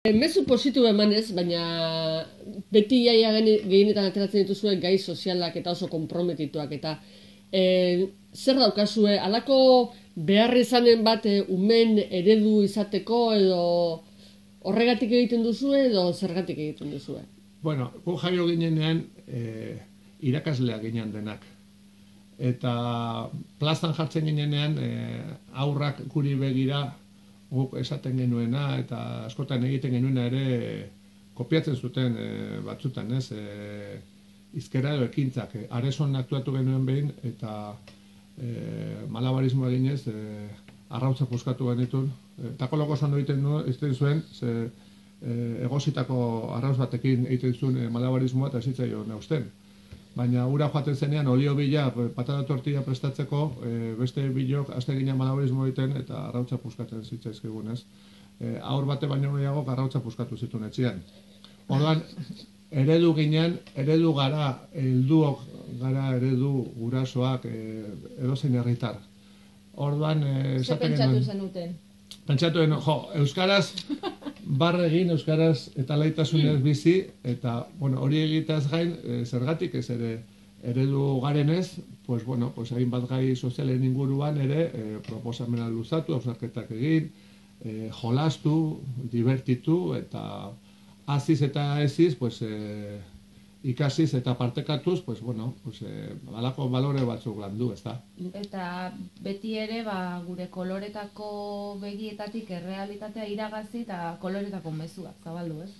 Mezu positu emanez, baina beti iaia gehienetan ateratzen dituzue gai sozialak eta oso konprometituak eta zer daukazue, halako behar izanen bat umen eredu izateko edo horregatik egiten duzue edo zergatik egiten duzue? Bueno, gu jaio ginenean irakasleak ginen denak. Eta plazan jartzen ginenean aurrak guri begira guk esaten genuena eta askotan egiten genuena ere kopiatzen zuten batzutan, ez? Hizkera edo ekintzak. Areson aktuatu genuen behin eta malabarismoa eginez arrautza puskatu genitun. Tako lokos ondo egiten zuen, egositako arrauz batekin egiten zuen malabarismoa eta zitzaion eusten. Baina ura joaten zenean olio bila patata tortilla prestatzeko beste bilok azte ginen malabarismo egiten eta arrautza puskatzen zitzaizkigunez. Aur bate baino gehiago arrautza puskatu zituen etxean. Orduan, eredu ginen, eredu gara, helduok gara eredu gurasoak edozein herritar. Orduan, Zer pentsatu zenuten? Pentsatu euskaraz barre egin, euskaraz eta laitasunez bizi, eta hori egitaz gain, zergatik ez ere eredu garenez, hain bat gai sozialen inguruan ere proposamena luzatu, hausnarketak egin, jolastu, divertitu, eta aziz eta eziz, ikasiz eta partekatuz, balako balore batzuk landu, ez da. Eta beti ere gure koloretako begietatik errealitatea iragazi eta koloretako mezuak zabaldu, ez?